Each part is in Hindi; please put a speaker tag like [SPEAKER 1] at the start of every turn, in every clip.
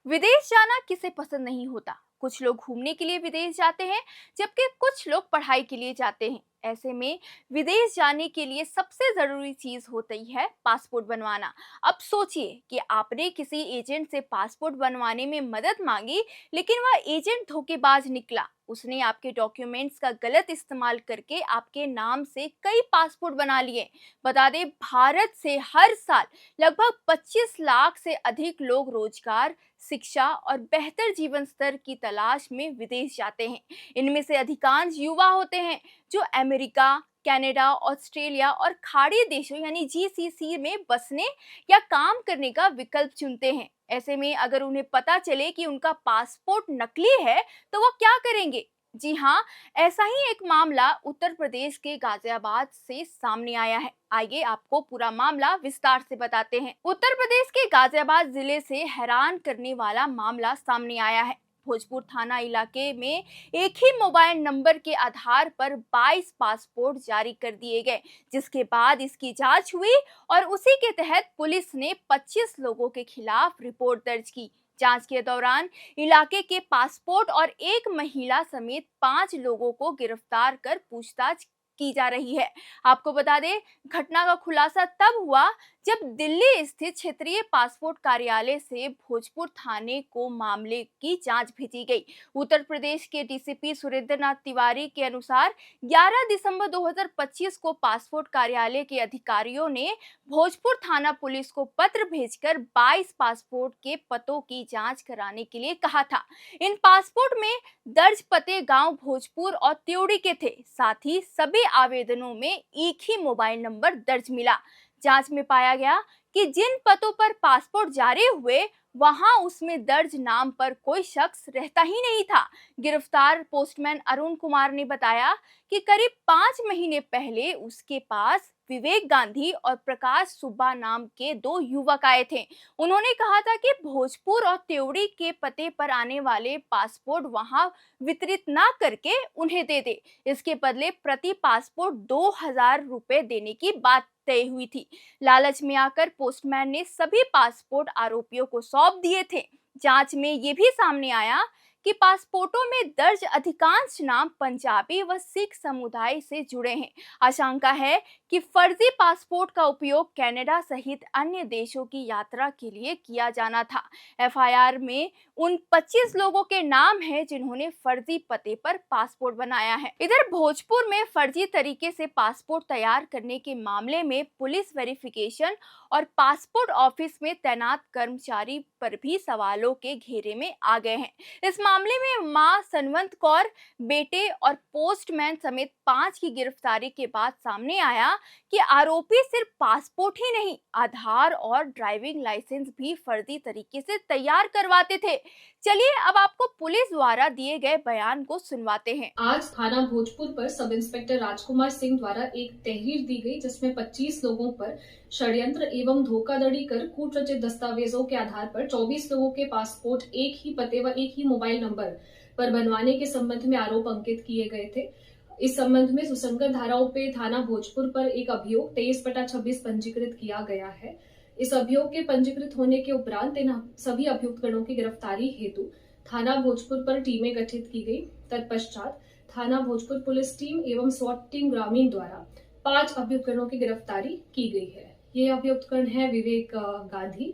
[SPEAKER 1] विदेश जाना किसे पसंद नहीं होता। कुछ लोग घूमने के लिए विदेश जाते हैं, जबकि कुछ लोग पढ़ाई के लिए जाते हैं। ऐसे में विदेश जाने के लिए सबसे जरूरी चीज होती है पासपोर्ट बनवाना। अब सोचिए कि आपने किसी एजेंट से पासपोर्ट बनवाने में मदद मांगी, लेकिन वह एजेंट धोखेबाज निकला। उसने आपके डॉक्यूमेंट्स का गलत इस्तेमाल करके आपके नाम से कई पासपोर्ट बना लिए। बता दें, भारत से हर साल लगभग 25 लाख से अधिक लोग रोजगार, शिक्षा और बेहतर जीवन स्तर की तलाश में विदेश जाते हैं। इनमें से अधिकांश युवा होते हैं जो अमेरिका, कनाडा, ऑस्ट्रेलिया और खाड़ी देशों यानी जीसीसी में बसने या काम करने का विकल्प चुनते हैं। ऐसे में अगर उन्हें पता चले कि उनका पासपोर्ट नकली है, तो वो क्या करेंगे? जी हाँ, ऐसा ही एक मामला उत्तर प्रदेश के गाजियाबाद से सामने आया है। आइए आपको पूरा मामला विस्तार से बताते हैं। उत्तर प्रदेश के गाजियाबाद जिले से हैरान करने वाला मामला सामने आया है। भोजपुर थाना इलाके में एक ही मोबाइल नंबर के आधार पर 22 पासपोर्ट जारी कर दिए गए, जिसके बाद इसकी जांच हुई और उसी के तहत पुलिस ने 25 लोगों के खिलाफ रिपोर्ट दर्ज की। जांच के दौरान इलाके के पासपोर्ट और एक महिला समेत 5 लोगों को गिरफ्तार कर पूछताछ की जा रही है। आपको बता दें, घटना का खुलासा तब हुआ जब दिल्ली स्थित क्षेत्रीय पासपोर्ट कार्यालय से भोजपुर थाने को मामले की जांच भेजी गई। उत्तर प्रदेश के डीसीपी सुरेंद्र नाथ तिवारी के अनुसार 11 दिसंबर 2025 को पासपोर्ट कार्यालय के अधिकारियों ने भोजपुर थाना पुलिस को पत्र भेजकर 22 पासपोर्ट के पतों की जांच कराने के लिए कहा था। इन पासपोर्ट में दर्ज पते गांव भोजपुर और त्योड़ी के थे। साथ ही सभी आवेदनों में एक ही मोबाइल नंबर दर्ज मिला। जांच में पाया गया कि जिन पतों पर पासपोर्ट जारी हुए, वहां उसमें दर्ज नाम पर कोई शख्स रहता ही नहीं था। गिरफ्तार पोस्टमैन अरुण कुमार ने बताया कि करीब 5 महीने पहले उसके पास विवेक गांधी और प्रकाश सुब्बा नाम के 2 युवक आए थे। उन्होंने कहा था कि भोजपुर और त्योड़ी के पते पर आने वाले पासपोर्ट वहां वितरित ना करके उन्हें दे दे। इसके बदले प्रति पासपोर्ट 2,000 रुपए देने की बात तय हुई थी। लालच में आकर पोस्टमैन ने सभी पासपोर्ट आरोपियों को सौंप दिए थे। जांच में ये भी सामने आया कि पासपोर्टों में दर्ज अधिकांश नाम पंजाबी व सिख समुदाय से जुड़े हैं। आशंका है कि फर्जी पासपोर्ट का उपयोग कनाडा सहित अन्य देशों की यात्रा के लिए किया जाना था। एफआईआर में उन 25 लोगों के नाम हैं जिन्होंने फर्जी पते पर पासपोर्ट बनाया है। इधर भोजपुर में फर्जी तरीके से पासपोर्ट तैयार करने के मामले में पुलिस वेरिफिकेशन और पासपोर्ट ऑफिस में तैनात कर्मचारी पर भी सवालों के घेरे में आ गए हैं। इस मामले में मां सनवंत कौर, बेटे और पोस्टमैन समेत 5 की गिरफ्तारी के बाद सामने आया कि आरोपी सिर्फ पासपोर्ट ही नहीं, आधार और ड्राइविंग लाइसेंस भी फर्जी तरीके से तैयार करवाते थे। चलिए अब आपको पुलिस द्वारा दिए गए बयान को सुनवाते हैं।
[SPEAKER 2] आज थाना भोजपुर पर सब इंस्पेक्टर राजकुमार सिंह द्वारा एक तहरीर दी गई, जिसमें 25 लोगों पर षड्यंत्र एवं धोखाधड़ी कर कूट रचित दस्तावेजों के आधार पर 24 लोगों के पासपोर्ट एक ही पते व एक ही मोबाइल नंबर पर बनवाने के संबंध में आरोप अंकित किए गए थे। इस संबंध में सुसंगत धाराओं पे थाना भोजपुर पर एक अभियोग 23/26 पंजीकृत किया गया है। इस अभियोग के पंजीकृत होने के उपरांत इन सभी अभियुक्तगणों की गिरफ्तारी हेतु थाना भोजपुर पर टीमें गठित की गई। तत्पश्चात थाना भोजपुर पुलिस टीम एवं स्वाट टीम ग्रामीण द्वारा 5 अभियुक्तगणों की गिरफ्तारी की गई है। ये अभियुक्तगण है विवेक गांधी,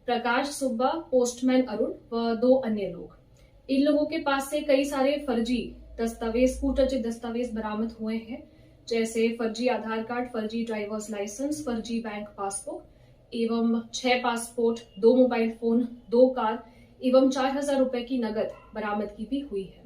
[SPEAKER 2] प्रकाश सुब्बा, पोस्टमैन अरुण व 2 अन्य लोग। इन लोगों के पास से कई सारे फर्जी दस्तावेज, कूटरचित दस्तावेज बरामद हुए हैं, जैसे फर्जी आधार कार्ड, फर्जी ड्राइवर्स लाइसेंस, फर्जी बैंक पासबुक एवं 6 पासपोर्ट, 2 मोबाइल फोन, 2 कार एवं 4,000 रुपए की नगद बरामदगी भी हुई है।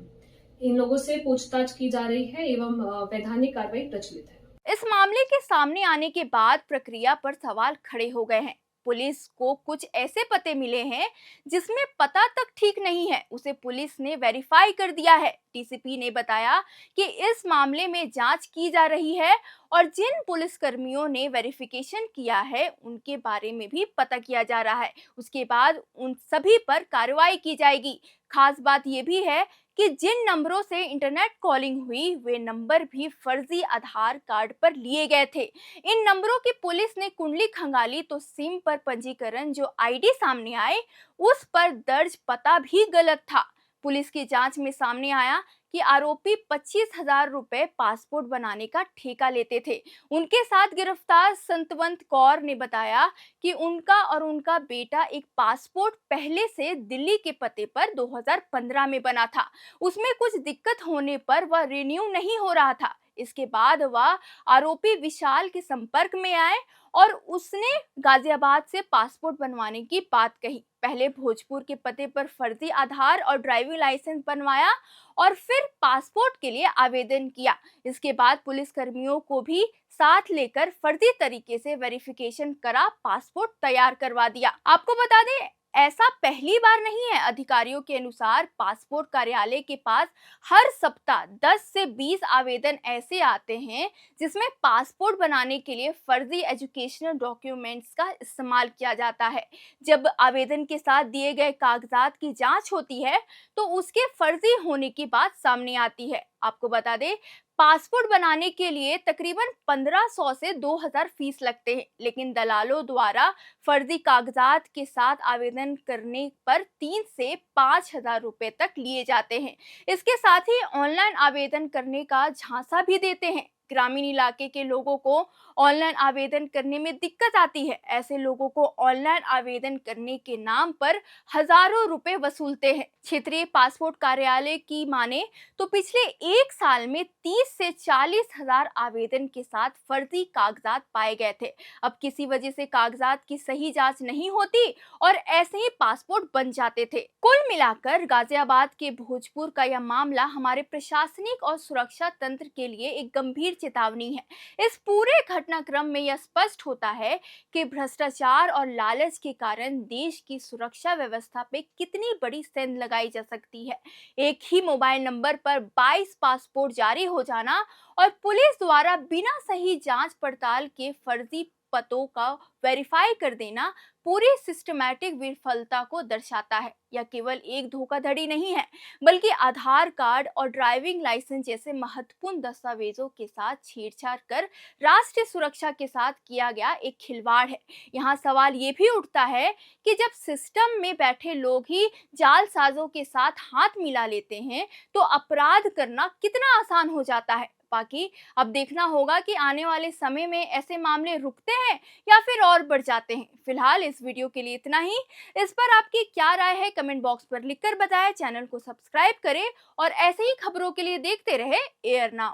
[SPEAKER 2] इन लोगों से पूछताछ की जा रही है एवं वैधानिक कार्रवाई प्रचलित है।
[SPEAKER 1] इस मामले के सामने आने के बाद प्रक्रिया पर सवाल खड़े हो गए हैं। पुलिस को कुछ ऐसे पते मिले हैं जिसमें पता तक ठीक नहीं है, उसे पुलिस ने वेरीफाई कर दिया है। डीसीपी ने बताया कि इस मामले में जांच की जा रही है और जिन पुलिसकर्मियों ने वेरिफिकेशन किया है उनके बारे में भी पता किया जा रहा है। उसके बाद उन सभी पर कार्रवाई की जाएगी। खास बात यह भी है कि जिन नंबरों से इंटरनेट कॉलिंग हुई वे नंबर भी फर्जी आधार कार्ड पर लिए गए थे। इन नंबरों की पुलिस ने कुंडली खंगाली तो सिम पर पंजीकरण जो आईडी सामने आए उस पर दर्ज पता भी गलत था। पुलिस की जांच में सामने आया कि आरोपी 25,000 रुपए पासपोर्ट बनाने का ठेका लेते थे। उनके साथ गिरफ्तार संतवंत कौर ने बताया कि उनका और उनका बेटा एक पासपोर्ट पहले से दिल्ली के पते पर 2015 में बना था। उसमें कुछ दिक्कत होने पर वह रिन्यू नहीं हो रहा था। इसके बाद वह आरोपी विशाल के संपर्क में आए और उसने गाजियाबाद से पासपोर्ट बनवाने की बात कही। पहले भोजपुर के पते पर फर्जी आधार और ड्राइविंग लाइसेंस बनवाया और फिर पासपोर्ट के लिए आवेदन किया। इसके बाद पुलिस कर्मियों को भी साथ लेकर फर्जी तरीके से वेरिफिकेशन करा पासपोर्ट तैयार करवा दिया। आपको बता दें ऐसा पहली बार नहीं है। अधिकारियों के अनुसार पासपोर्ट कार्यालय के पास हर सप्ताह 10 से 20 आवेदन ऐसे आते हैं जिसमें पासपोर्ट बनाने के लिए फर्जी एजुकेशनल डॉक्यूमेंट्स का इस्तेमाल किया जाता है। जब आवेदन के साथ दिए गए कागजात की जांच होती है तो उसके फर्जी होने की बात सामने आती है। आपको बता दें पासपोर्ट बनाने के लिए तकरीबन 1500 से 2000 फीस लगते हैं, लेकिन दलालों द्वारा फर्जी कागजात के साथ आवेदन करने पर 3 से 5,000 रुपए तक लिए जाते हैं। इसके साथ ही ऑनलाइन आवेदन करने का झांसा भी देते हैं। ग्रामीण इलाके के लोगों को ऑनलाइन आवेदन करने में दिक्कत आती है। ऐसे लोगों को ऑनलाइन आवेदन करने के नाम पर हजारों रुपए वसूलते हैं। क्षेत्रीय पासपोर्ट कार्यालय की माने तो पिछले एक साल में 30 से 40,000 आवेदन के साथ फर्जी कागजात पाए गए थे। अब किसी वजह से कागजात की सही जांच नहीं होती और ऐसे ही पासपोर्ट बन जाते थे। कुल मिलाकर गाजियाबाद के भोजपुर का यह मामला हमारे प्रशासनिक और सुरक्षा तंत्र के लिए एक गंभीर चेतावनी है। इस पूरे घटनाक्रम में यह स्पष्ट होता है कि भ्रष्टाचार और लालच के कारण देश की सुरक्षा व्यवस्था पे कितनी बड़ी सेंध लगाई जा सकती है। एक ही मोबाइल नंबर पर 22 पासपोर्ट जारी हो जाना और पुलिस द्वारा बिना सही जांच पड़ताल के फर्जी पतों का वेरीफाई कर देना पूरी सिस्टमैटिक विफलता को दर्शाता है। यह केवल एक धोखाधड़ी नहीं है बल्कि आधार कार्ड और ड्राइविंग लाइसेंस जैसे महत्वपूर्ण दस्तावेजों के साथ छेड़छाड़ कर राष्ट्रीय सुरक्षा के साथ किया गया एक खिलवाड़ है। यहाँ सवाल ये भी उठता है कि जब सिस्टम में बैठे लोग ही जालसाजों के साथ हाथ मिला लेते हैं तो अपराध करना कितना आसान हो जाता है। बाकी अब देखना होगा कि आने वाले समय में ऐसे मामले रुकते हैं या फिर और बढ़ जाते हैं। फिलहाल इस वीडियो के लिए इतना ही। इस पर आपकी क्या राय है कमेंट बॉक्स पर लिखकर बताएं। चैनल को सब्सक्राइब करें और ऐसे ही खबरों के लिए देखते रहे एयर नाउ।